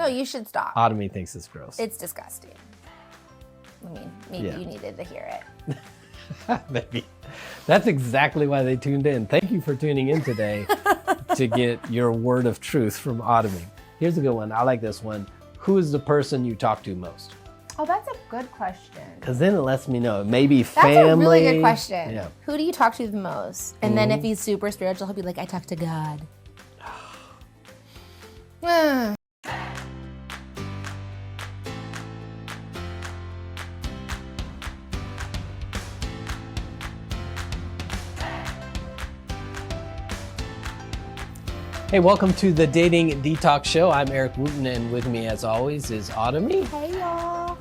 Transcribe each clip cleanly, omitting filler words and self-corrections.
No, you should stop. Autumn thinks it's gross. It's disgusting. I mean, maybe you needed to hear it. Maybe. That's exactly why they tuned in. Thank you for tuning in today to get your word of truth from Autumn. Here's a good one. I like this one. Who is the person you talk to most? Oh, that's a good question. Because then it lets me know. Maybe family. That's a really good question. Yeah. Who do you talk to the most? And then if he's super spiritual, he'll be like, I talk to God. Hey, welcome to the Dating Detox Show. I'm Eric Wooten, and with me, as always, is Autumn. Hey, y'all.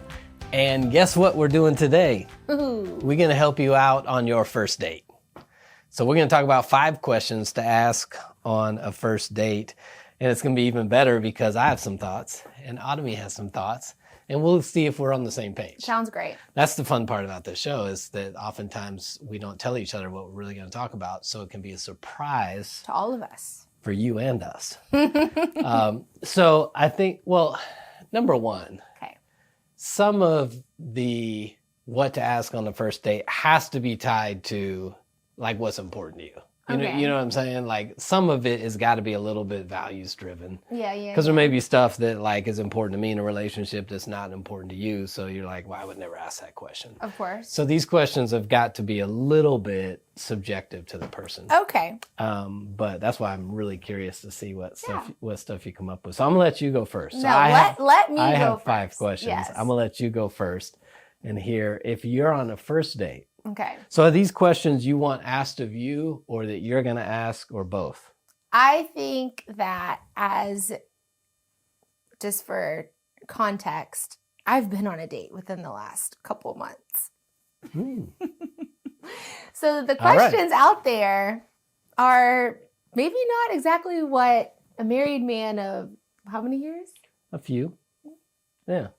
And guess what we're doing today? Ooh. We're going to help you out on your first date. So we're going to talk about 5 questions to ask on a first date. And it's going to be even better because I have some thoughts, and Autumn has some thoughts, and we'll see if we're on the same page. Sounds great. That's the fun part about this show, is that oftentimes we don't tell each other what we're really going to talk about, so it can be a surprise To all of us. for you and us. So I think, well, number one, Okay. some of the what to ask on the first date has to be tied to like what's important to you. You know what I'm saying? Like some of it has got to be a little bit values driven. Yeah. Because there may be stuff that like is important to me in a relationship that's not important to you. So you're like, well, I would never ask that question. Of course. So these questions have got to be a little bit subjective to the person. Okay. But that's why I'm really curious to see what stuff you come up with. So I'm gonna let you go first. So No, let me go I have first. 5 questions. Yes. I'm gonna let you go first and hear if you're on a first date. Okay. So are these questions you want asked of you or that you're gonna ask or both? I think that just for context, I've been on a date within the last couple months. So the questions out there are maybe not exactly what a married man of how many years? A few. Yeah.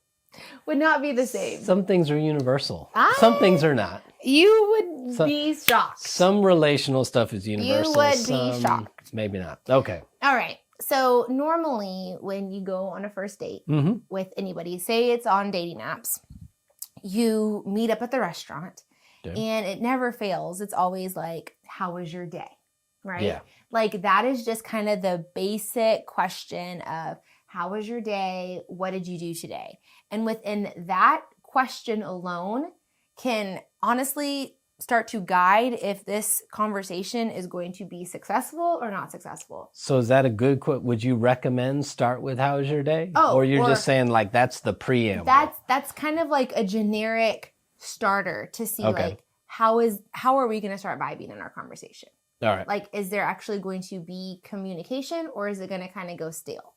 Would not be the same. Some things are universal. Some things are not. You would be shocked. Some relational stuff is universal. You would be shocked. Maybe not. Okay. All right. So normally when you go on a first date with anybody, say it's on dating apps, you meet up at the restaurant and it never fails. It's always like, how was your day? Right? Yeah. Like that is just kind of the basic question of how was your day? What did you do today? And within that question alone can honestly start to guide if this conversation is going to be successful or not successful. So is that a good quote? Would you recommend start with how was your day? Oh, or you're just saying like that's the preamble? That's kind of like a generic starter to see like how are we going to start vibing in our conversation? All right. Like, is there actually going to be communication or is it going to kind of go stale?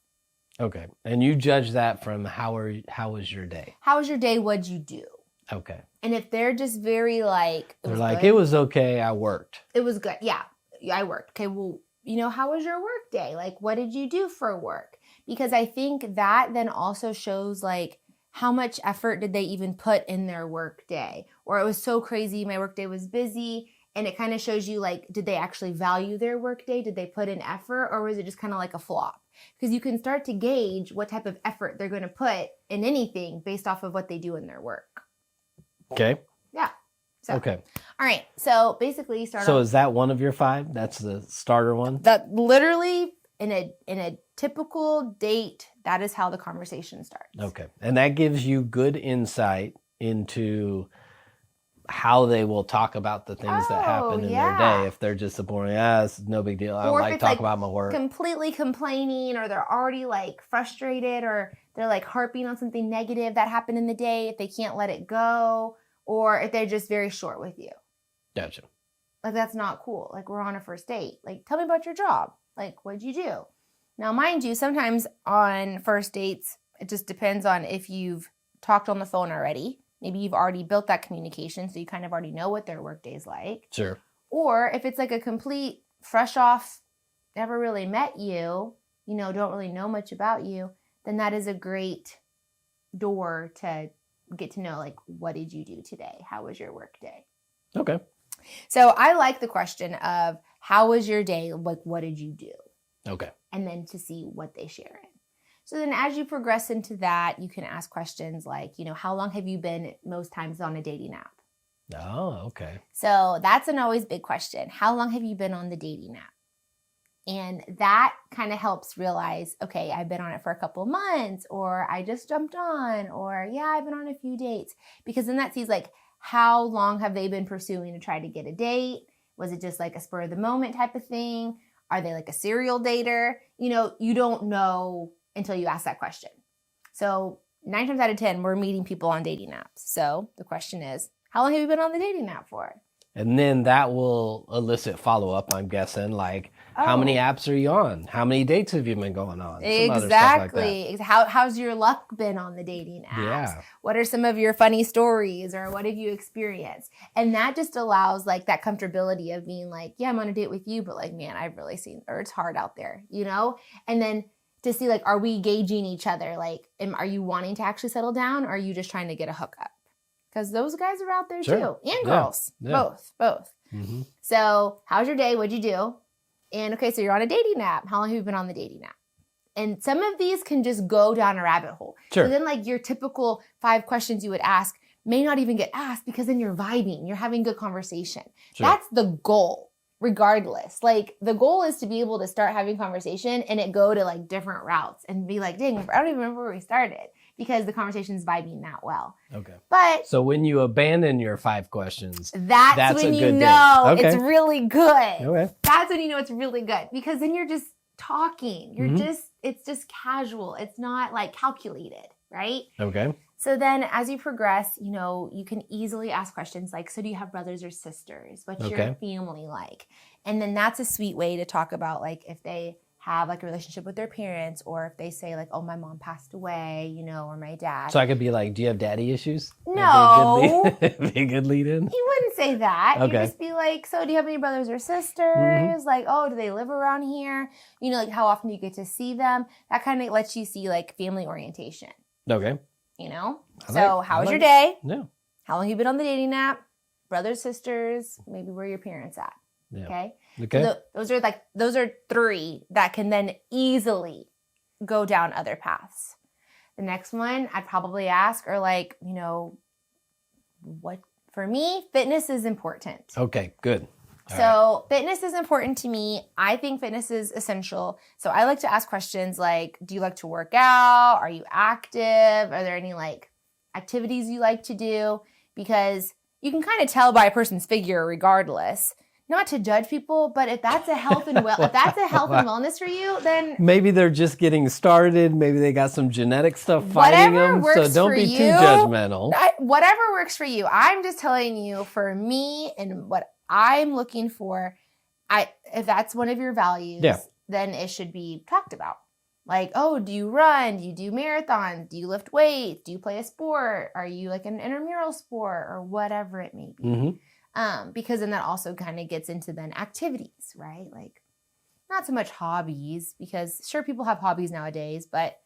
Okay. And you judge that from how was your day? How was your day? What'd you do? Okay. And if they're just very like, it was okay, I worked. It was good. Yeah, I worked. Okay, well, how was your work day? Like, what did you do for work? Because I think that then also shows like how much effort did they even put in their work day? Or it was so crazy, my work day was busy. And it kind of shows you like, did they actually value their work day? Did they put in effort? Or was it just kind of like a flop? Because you can start to gauge what type of effort they're going to put in anything based off of what they do in their work. Okay. Yeah. So, okay. All right. So basically So is that one of your 5? That's the starter one? That literally in a typical date, that is how the conversation starts. Okay. And that gives you good insight into how they will talk about the things that happen in their day. If they're just boring, it's no big deal. I don't like talk about my work. Completely complaining, or they're already like frustrated, or they're like harping on something negative that happened in the day, if they can't let it go, or if they're just very short with you. Gotcha. Like that's not cool. Like we're on a first date. Like tell me about your job. Like what'd you do? Now, mind you, sometimes on first dates, it just depends on if you've talked on the phone already. Maybe you've already built that communication, so you kind of already know what their work day's like. Sure. Or if it's like a complete fresh off, never really met you, don't really know much about you, then that is a great door to get to know, like, what did you do today? How was your work day? Okay. So I like the question of how was your day? Like, what did you do? Okay. And then to see what they share in. So then as you progress into that, you can ask questions like, how long have you been most times on a dating app? Oh, okay. So that's an always big question. How long have you been on the dating app? And that kind of helps realize, okay, I've been on it for a couple of months, or I just jumped on, or yeah, I've been on a few dates. Because then that sees like, how long have they been pursuing to try to get a date? Was it just like a spur of the moment type of thing? Are they like a serial dater? You don't know until you ask that question. So 9 times out of 10, we're meeting people on dating apps. So the question is, how long have you been on the dating app for? And then that will elicit follow-up, I'm guessing, like, how many apps are you on? How many dates have you been going on? Exactly. Some other stuff like that. How's your luck been on the dating apps? Yeah. What are some of your funny stories, or what have you experienced? And that just allows like that comfortability of being like, yeah, I'm on a date with you, but like, man, I've really seen, or it's hard out there, And then to see like, are we gauging each other? Like, are you wanting to actually settle down, or are you just trying to get a hookup? Because those guys are out there too, and girls, both. Mm-hmm. So how's your day? What'd you do? And okay, so you're on a dating app. How long have you been on the dating app? And some of these can just go down a rabbit hole. Sure. So then like your typical 5 questions you would ask may not even get asked, because then you're vibing, you're having good conversation. Sure. That's the goal, regardless. Like the goal is to be able to start having conversation and it go to like different routes and be like, dang, I don't even remember where we started, because the conversation's vibing that well. Okay. But so when you abandon your 5 questions, that's when a you good know day. Okay. it's really good. Okay. That's when you know it's really good, because then you're just talking. It's just casual. It's not like calculated, right? Okay. So then as you progress, you can easily ask questions like, so do you have brothers or sisters? What's your family like? And then that's a sweet way to talk about like if they have like a relationship with their parents, or if they say like, oh, my mom passed away, or my dad. So I could be like, do you have daddy issues? No. Be a good lead in? You wouldn't say that. Okay. You just be like, so do you have any brothers or sisters? Mm-hmm. Like, oh, do they live around here? Like how often do you get to see them? That kind of lets you see like family orientation. Okay. How was your day? Yeah. How long have you been on the dating app? Brothers, sisters, maybe where are your parents at? Yeah. Okay. So those are 3 that can then easily go down other paths. The next one I'd probably ask, or like, what, for me, fitness is important. Okay, good. So fitness is important to me. I think fitness is essential. So I like to ask questions like, do you like to work out? Are you active? Are there any like activities you like to do? Because you can kind of tell by a person's figure regardless. Not to judge people, but if that's a health and wellness for you, then maybe they're just getting started. Maybe they got some genetic stuff fighting them. So don't be too judgmental. Whatever works for you. I'm just telling you, for me and what I'm looking for, if that's one of your values, then it should be talked about. Like, oh, do you run? Do you do marathons? Do you lift weights? Do you play a sport? Are you like an intramural sport, or whatever it may be? Mm-hmm. Because then that also kind of gets into then activities, right? Like not so much hobbies, because sure, people have hobbies nowadays, but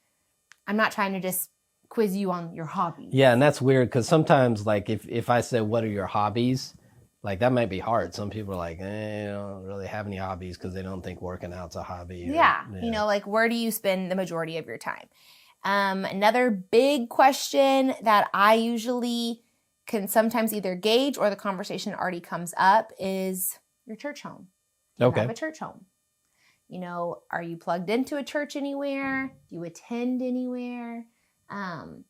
I'm not trying to just quiz you on your hobbies. Yeah, and that's weird, because sometimes like if I say, what are your hobbies? Like that might be hard. Some people are like, I don't really have any hobbies, because they don't think working out's a hobby. Yeah. Like where do you spend the majority of your time? Another big question that I usually can sometimes either gauge, or the conversation already comes up, is your church home. Do you have a church home? Are you plugged into a church anywhere? Do you attend anywhere? And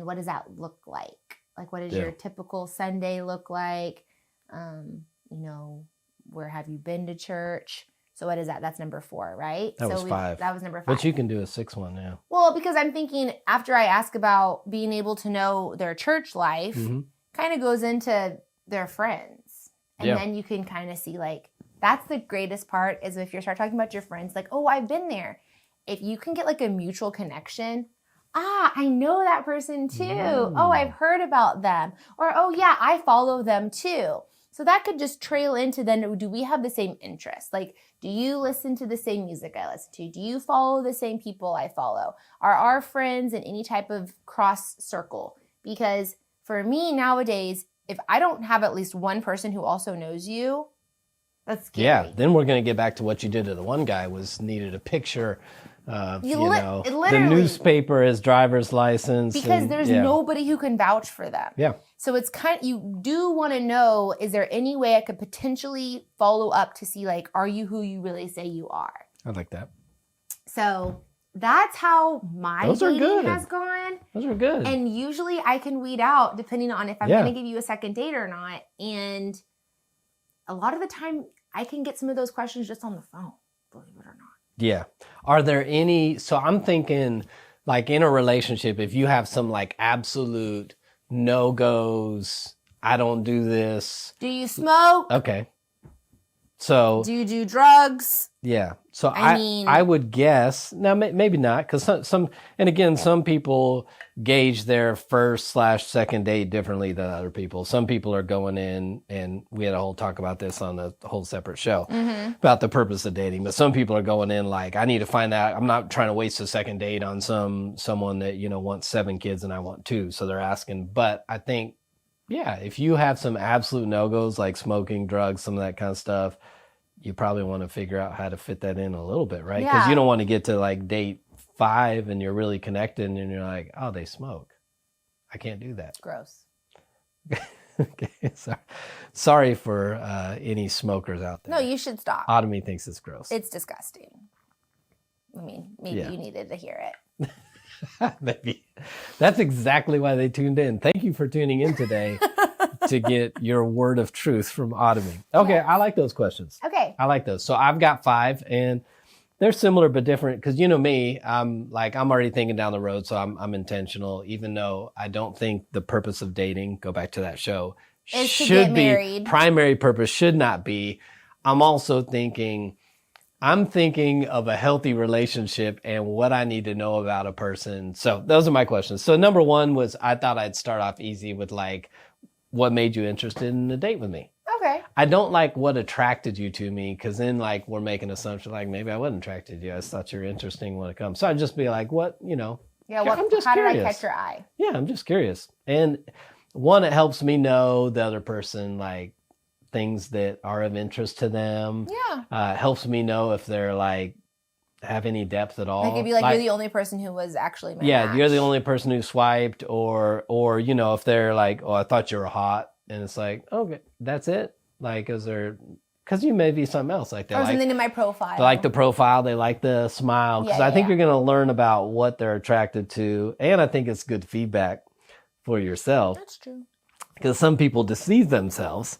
what does that look like? Like, what does your typical Sunday look like? Where have you been to church? So what is that? That's number 4, right? That was 5. That was number 5. But you can do a 6th one now. Well, because I'm thinking after I ask about being able to know their church life, kind of goes into their friends. And then you can kind of see like, that's the greatest part, is if you start talking about your friends, like, oh, I've been there. If you can get like a mutual connection, I know that person too. Oh, I've heard about them. Or, oh yeah, I follow them too. So that could just trail into then, do we have the same interests? Like, do you listen to the same music I listen to? Do you follow the same people I follow? Are our friends in any type of cross circle? Because for me nowadays, if I don't have at least one person who also knows you, that's scary. Yeah, then we're going to get back to what you did to the one guy, was needed a picture the literally, newspaper, his driver's license. Because there's nobody who can vouch for them. Yeah. So it's you do want to know, is there any way I could potentially follow up to see, like, are you who you really say you are? I like that. So that's how my dating has gone. Those are good. And usually I can weed out depending on if I'm going to give you a second date or not. And a lot of the time I can get some of those questions just on the phone, believe it or not. Yeah. Are there any, so I'm thinking like in a relationship, if you have some like absolute no-goes, I don't do this. Do you smoke? Okay. So. Do you do drugs? Yeah. So I would guess, now maybe not, because some people gauge their first/second date differently than other people. Some people are going in, and we had a whole talk about this on a whole separate show about the purpose of dating. But some people are going in like, I need to find out, I'm not trying to waste a second date on someone that, wants 7 kids and I want 2. So they're asking, but I think, yeah, if you have some absolute no-goes like smoking, drugs, some of that kind of stuff, you probably want to figure out how to fit that in a little bit, right? Because you don't want to get to like date 5 and you're really connected and you're like, oh, they smoke. I can't do that. Gross. Okay, sorry for any smokers out there. No, you should stop. Autumn thinks it's gross. It's disgusting. I mean, maybe you needed to hear it. Maybe. That's exactly why they tuned in. Thank you for tuning in today to get your word of truth from Autumn. Okay, yes. I like those questions. Okay. I like those. So I've got 5 and they're similar but different because me, I'm already thinking down the road, so I'm intentional, even though I don't think the purpose of dating, go back to that show, is should be married. Primary purpose should not be. I'm also thinking of a healthy relationship and what I need to know about a person. So those are my questions. So number 1 was, I thought I'd start off easy with like, what made you interested in a date with me? Okay. I don't like what attracted you to me, because then like we're making assumptions like maybe I wasn't attracted to you. I just thought you were interesting when it comes. So I'd just be like, what, Yeah, I'm just how curious. Did I catch your eye? Yeah, I'm just curious. And 1, it helps me know the other person, like things that are of interest to them. Yeah. Helps me know if they're like have any depth at all. Like if you're the only person who was actually my match. You're the only person who swiped, or if they're like, oh, I thought you were hot, and it's like, okay, that's it. Like, because you may be something else, like that. Or something in my profile. They like the profile, they like the smile, because I think you're going to learn about what they're attracted to, and I think it's good feedback for yourself. That's true. Because some people deceive themselves.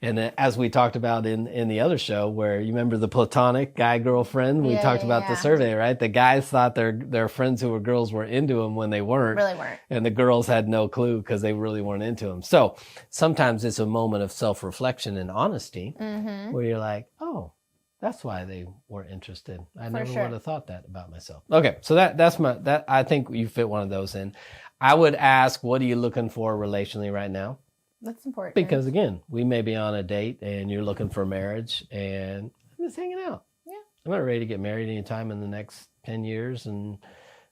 And as we talked about in the other show, where you remember the platonic guy-girlfriend, we talked about the survey, right? The guys thought their friends who were girls were into them when they weren't. Really weren't. And the girls had no clue because they really weren't into them. So sometimes it's a moment of self-reflection and honesty where you're like, oh, that's why they weren't interested. I never would have thought that about myself. Okay, so that's I think you fit one of those in. I would ask, what are you looking for relationally right now? That's important. Because again, we may be on a date and you're looking for marriage and I'm just hanging out. Yeah. I'm not ready to get married anytime in the next 10 years and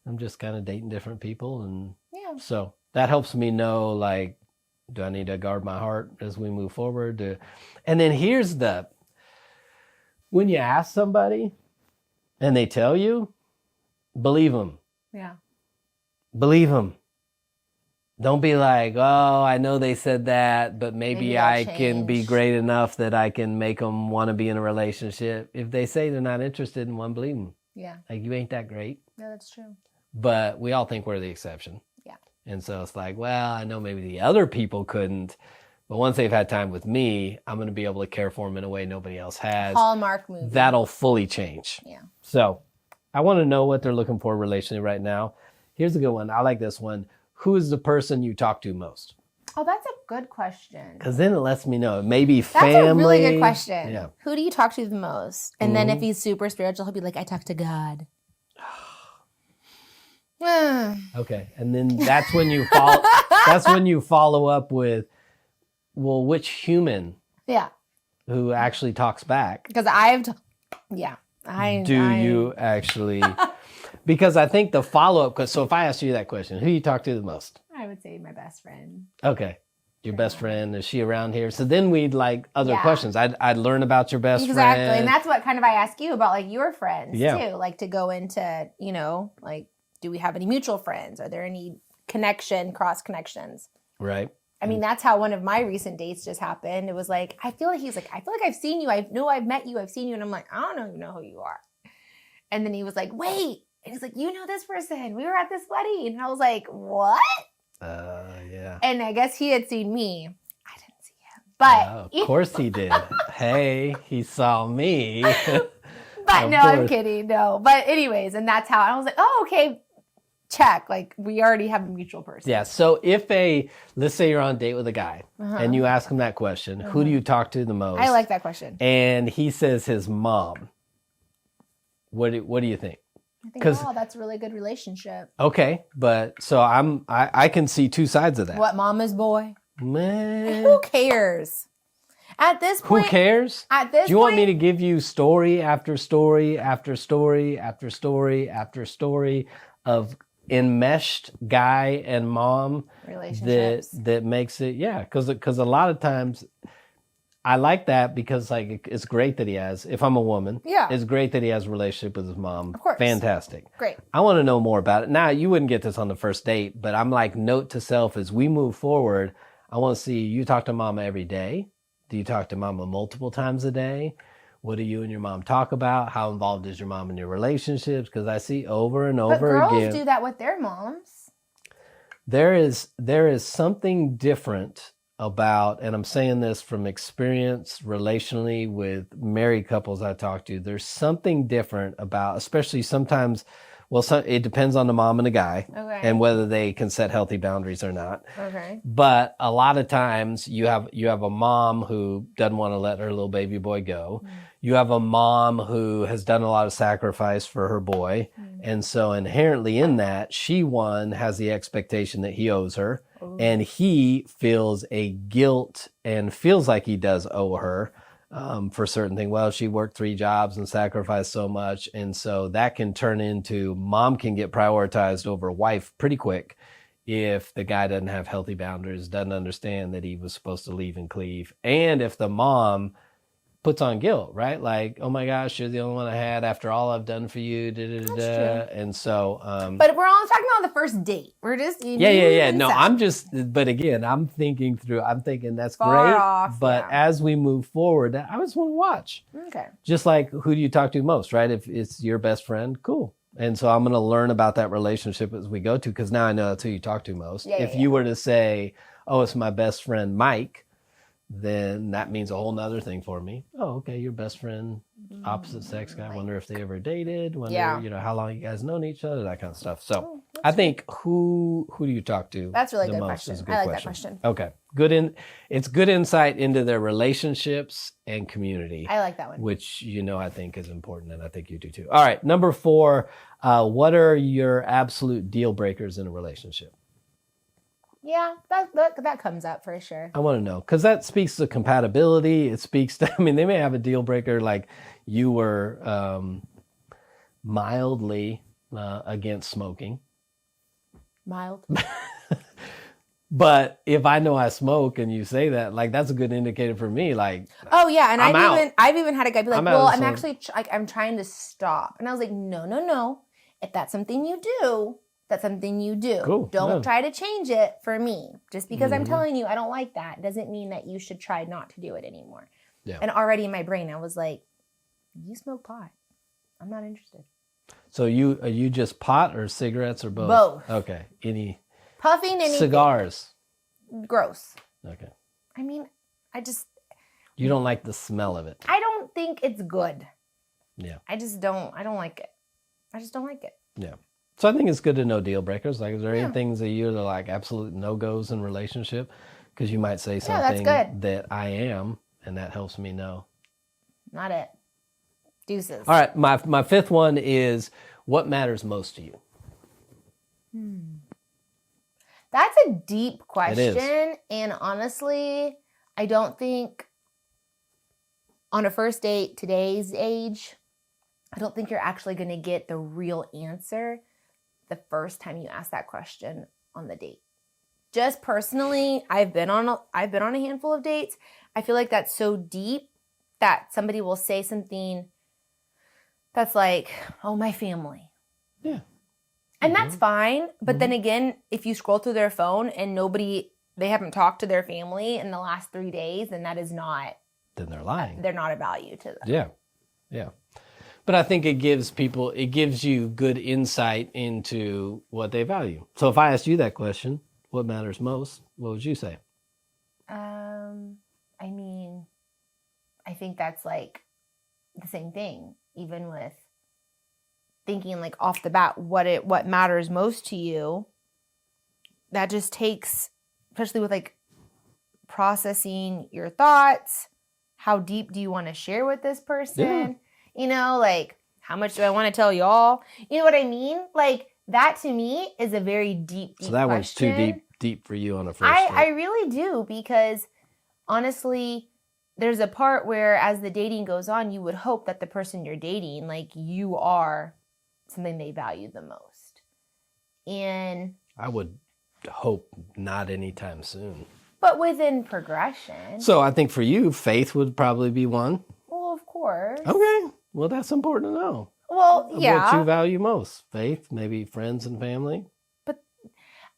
I'm just kind of dating different people. And so that helps me know, like, do I need to guard my heart as we move forward? And then here's when you ask somebody and they tell you, believe them. Yeah. Believe them. Don't be like, oh, I know they said that, but maybe I can be great enough that I can make them want to be in a relationship. If they say they're not interested in one, believe them. Yeah. Like, you ain't that great. No, that's true. But we all think we're the exception. Yeah. And so it's like, well, I know maybe the other people couldn't, but once they've had time with me, I'm going to be able to care for them in a way nobody else has. Hallmark movie. That'll fully change. Yeah. So I want to know what they're looking for relationally right now. Here's a good one. I like this one. Who is the person you talk to most? Oh, that's a good question. Because then it lets me know. Maybe family. That's a really good question. Yeah. Who do you talk to the most? And then if he's super spiritual, he'll be like, I talk to God. Okay. And then that's when you follow up with, well, which human who actually talks back? Because you actually... Because I think the follow-up, so if I asked you that question, who you talk to the most? I would say my best friend. Okay. Your best friend, is she around here? So then we'd like other Yeah. questions. I'd learn about your best Exactly. friend. And that's what kind of I ask you about, like, your friends Yeah. too. Like, to go into, you know, like, do we have any mutual friends? Are there any cross connections? Right. I mean, that's how one of my recent dates just happened. It was like, I feel like I've seen you. I know I've met you. I've seen you. And I'm like, I don't even know who you are. And then he was like, wait. And he's like, you know this person. We were at this wedding. And I was like, what? Yeah. And I guess he had seen me. I didn't see him. But Of course he did. Hey, he saw me. But no, I'm kidding. No. But anyways, and that's how I was like, oh, okay. Check. Like, we already have a mutual person. Yeah. So let's say you're on a date with a guy and you ask him that question, who do you talk to the most? I like that question. And he says his mom. What do you think? I think, oh, that's a really good relationship. Okay, but so I can see two sides of that. What, mama's boy? Man. Who cares? At this point, who cares? At this Do you want me to give you story after story after story after story after story of enmeshed guy and mom relationships that makes it? Yeah, because a lot of times I like that because like it's great that he has. If I'm a woman, it's great that he has a relationship with his mom. Of course, fantastic. Great. I want to know more about it. Now you wouldn't get this on the first date, but I'm like, note to self as we move forward. I want to see you talk to mama every day. Do you talk to mama multiple times a day? What do you and your mom talk about? How involved is your mom in your relationships? Because I see over and over again. But girls again, do that with their moms. There is something different about, and I'm saying this from experience relationally with married couples I talk to, there's something different about, especially sometimes, it depends on the mom and the guy and whether they can set healthy boundaries or not. Okay. But a lot of times you have a mom who doesn't want to let her little baby boy go. You have a mom who has done a lot of sacrifice for her boy. And so inherently in that, she has the expectation that he owes her. And he feels a guilt and feels like he does owe her for certain things. Well, she worked 3 jobs and sacrificed so much. And so that can turn into mom can get prioritized over wife pretty quick if the guy doesn't have healthy boundaries, doesn't understand that he was supposed to leave and cleave. And if the mom puts on guilt, right? Like, oh my gosh, you're the only one I had after all I've done for you. That's true. And so, but we're all talking about the first date. We're just, yeah. No, but again, I'm thinking that's far great. Off, but as we move forward, I just want to watch. Okay. Just like, who do you talk to most, right? If it's your best friend, cool. And so I'm going to learn about that relationship as we go to, because now I know that's who you talk to most. If you were to say, oh, it's my best friend, Mike, then that means a whole nother thing for me. Oh, okay, your best friend, opposite sex guy. I wonder if they ever dated. Wonder, how long you guys known each other, that kind of stuff. So I think who do you talk to? That's really the good most question. is a good I like question. that question. Okay, it's good insight into their relationships and community. I like that one. Which I think is important, and I think you do too. All right, number 4. What are your absolute deal breakers in a relationship? Yeah, that comes up for sure. I want to know, because that speaks to compatibility. It speaks to, they may have a deal breaker like you were mildly against smoking. Mild. But if I know I smoke and you say that, like, that's a good indicator for me. Like, oh yeah, and I've even had a guy be like, "Well, I'm actually I'm trying to stop," and I was like, "No. If that's something you do, that's something you do. Cool. Don't try to change it for me. Just because I'm telling you I don't like that doesn't mean that you should try not to do it anymore." Yeah. And already in my brain, I was like, "You smoke pot. I'm not interested." So are you just pot or cigarettes or both? Both. Okay. Any puffing? Anything. Cigars? Gross. Okay. You don't like the smell of it. I don't think it's good. Yeah. I don't like it. I just don't like it. Yeah. So I think it's good to know deal breakers. Like, is there any things that you're like absolute no-goes in relationship? Because you might say something that I am, and that helps me know. Not it. Deuces. All right. My 5th one is, what matters most to you? That's a deep question. It is. And honestly, I don't think on a first date, today's age, I don't think you're actually going to get the real answer the first time you ask that question on the date. just personally, I've been on a handful of dates. I feel like that's so deep that somebody will say something that's like, oh, my family. Yeah. And that's fine. But then again, if you scroll through their phone and they haven't talked to their family in the last 3 days, then that is not. Then they're lying. They're not a value to them. Yeah. Yeah. But I think it gives you good insight into what they value. So if I asked you that question, what matters most, what would you say? I mean, I think that's like the same thing, even with thinking like off the bat what matters most to you. That just takes, especially with like processing your thoughts, how deep do you want to share with this person? Yeah. You know, like how much do I want to tell y'all? You know what I mean? Like that to me is a very deep So that question. one's too deep for you on a first date. I really do, because honestly, there's a part where as the dating goes on, you would hope that the person you're dating, like you are something they value the most. And I would hope not anytime soon. but within progression. So I think for you, faith would probably be one. Well, of course. Okay. Well, that's important to know. Well, yeah. What you value most. Faith, maybe friends and family. But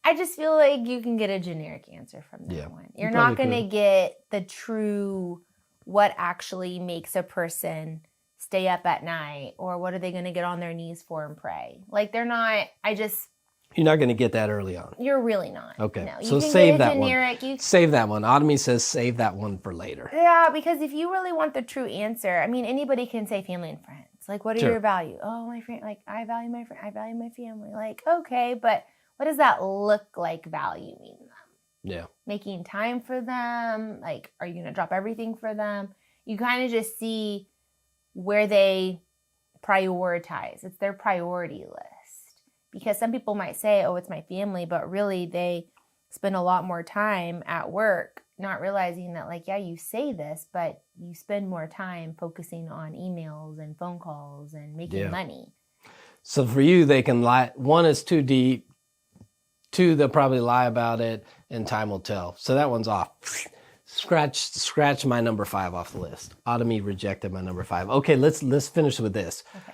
I just feel like you can get a generic answer from that one. You're not going to get the true what actually makes a person stay up at night, or what are they going to get on their knees for and pray. Like you're not going to get that early on. You're really not. Okay. No, so can save get a that generic, one. Save that one. Autumn says save that one for later. Yeah, because if you really want the true answer, I mean, anybody can say family and friends. Like, what are your values? Oh, my friend, like, I value my friend, I value my family. Like, okay, but what does that look like valuing them? Yeah. Making time for them? Like, are you going to drop everything for them? You kind of just see where they prioritize. It's their priority list. Because some people might say, oh, it's my family, but really they spend a lot more time at work, not realizing that, like, yeah, you say this, but you spend more time focusing on emails and phone calls and making money. So for you, they can lie. One is too deep. Two, they'll probably lie about it, and time will tell. So that one's off. Scratch my number 5 off the list. Autumn rejected my number 5. Okay, let's finish with this. Okay.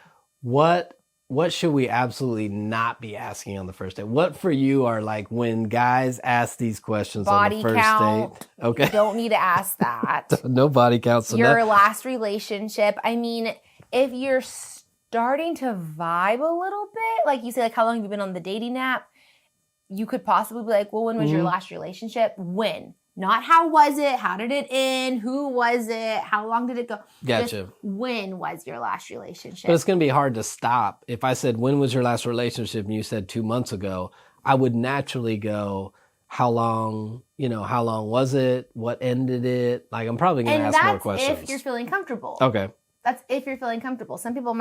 What should we absolutely not be asking on the first date? What for you are like when guys ask these questions on the first date? Okay. You don't need to ask that. No body count. So your last relationship. I mean, if you're starting to vibe a little bit, like you say, like how long have you been on the dating app? You could possibly be like, well, when was your last relationship? When? Not how was it? How did it end? Who was it? How long did it go? Gotcha. Just when was your last relationship? But it's going to be hard to stop. If I said, when was your last relationship? And you said 2 months ago, I would naturally go, how long was it? What ended it? Like, I'm probably going to ask more questions. And that's if you're feeling comfortable. Okay. That's if you're feeling comfortable. Some people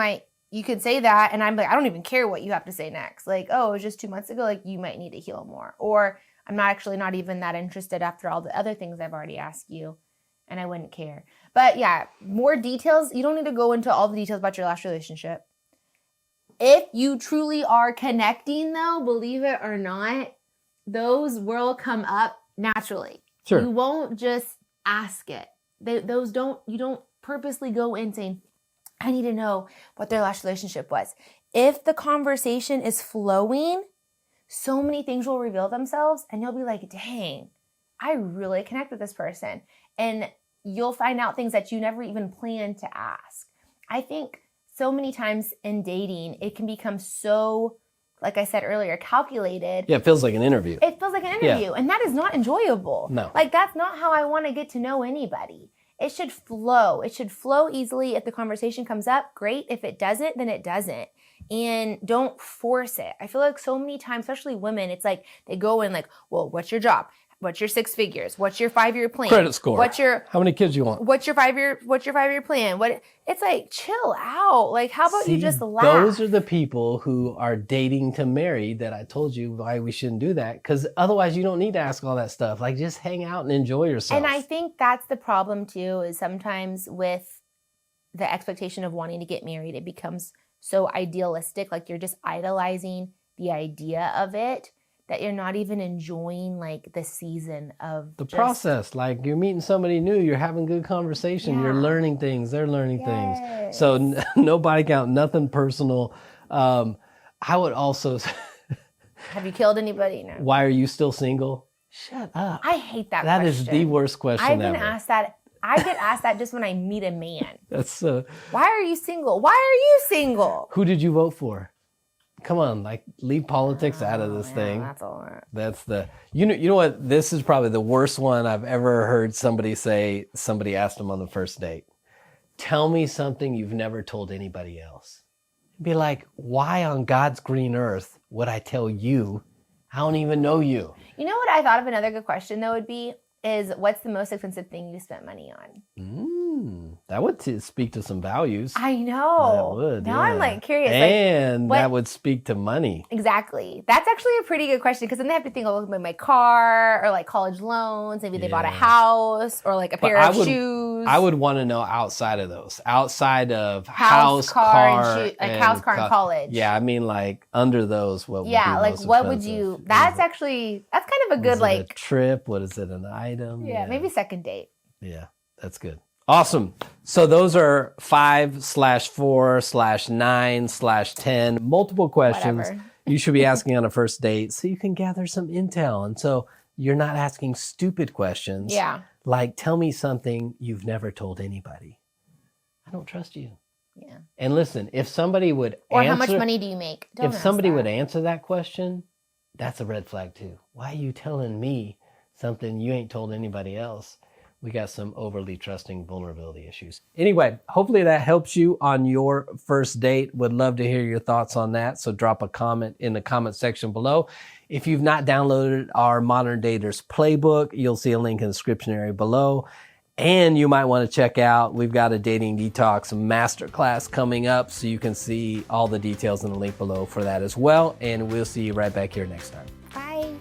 you could say that, and I'm like, I don't even care what you have to say next. Like, oh, it was just 2 months ago. Like, you might need to heal more. Or I'm not even that interested after all the other things I've already asked you, and I wouldn't care. But yeah, more details. You don't need to go into all the details about your last relationship. If you truly are connecting, though, believe it or not, those will come up naturally. Sure. You won't just ask it. You don't purposely go in saying, I need to know what their last relationship was. If the conversation is flowing, so many things will reveal themselves, and you'll be like, dang, I really connect with this person. And you'll find out things that you never even planned to ask. I think so many times in dating, it can become so, like I said earlier, calculated. Yeah, it feels like an interview. It feels like an interview, and that is not enjoyable. No. Like, that's not how I want to get to know anybody. It should flow. It should flow easily. If the conversation comes up, great. If it doesn't, then it doesn't. And don't force it. I feel like so many times, especially women, it's like they go in like, well, what's your job? What's your 6 figures? What's your 5-year plan? Credit score. How many kids you want? What's your 5-year plan? It's like, chill out. Like, how about you just laugh? Those are the people who are dating to marry that I told you why we shouldn't do that. Because otherwise you don't need to ask all that stuff. Like, just hang out and enjoy yourself. And I think that's the problem too, is sometimes with the expectation of wanting to get married, it becomes so idealistic. Like, you're just idolizing the idea of it that you're not even enjoying like the season of the just, process. Like you're meeting somebody new, you're having good conversation, you're learning things, they're learning things. So no body count, nothing personal. I would also Have you killed anybody? No. Why are you still single? Shut up. I hate that That question. is the worst question I've ever. been asked that. I get asked that just when I meet a man. That's why are you single? Why are you single? Who did you vote for? Come on, like leave politics out of this thing. That's all right. That's the you know what? This is probably the worst one I've ever heard somebody say. Somebody asked them on the first date. Tell me something you've never told anybody else. Be like, why on God's green earth would I tell you? I don't even know you. You know what I thought of another good question though would be is what's the most expensive thing you spent money on? That would speak to some values. I know. That would. Now I'm like curious. And that would speak to money. Exactly. That's actually a pretty good question because then they have to think, oh, my car or like college loans. Maybe they bought a house or like a pair of shoes. I would want to know outside of those. Outside of house, car, and house, car, and college. Yeah, I mean like under those, what would be like most what would expensive? you, that's kind of a good Is it a trip? What is it, an item? Yeah, maybe second date. Yeah, that's good. Awesome. So those are 5/4/9/10 multiple questions Whatever. you should be asking on a first date so you can gather some intel. And so you're not asking stupid questions. Yeah. Like, tell me something you've never told anybody. I don't trust you. Yeah. And listen, if somebody would Or answer, how much money do you make? Don't if ask somebody that. would answer that question, that's a red flag too. Why are you telling me something you ain't told anybody else? We got some overly trusting vulnerability issues. Anyway, hopefully that helps you on your first date. Would love to hear your thoughts on that. So drop a comment in the comment section below. If you've not downloaded our Modern Daters Playbook, you'll see a link in the description area below. And you might want to check out, we've got a Dating Detox Masterclass coming up. So you can see all the details in the link below for that as well. And we'll see you right back here next time. Bye.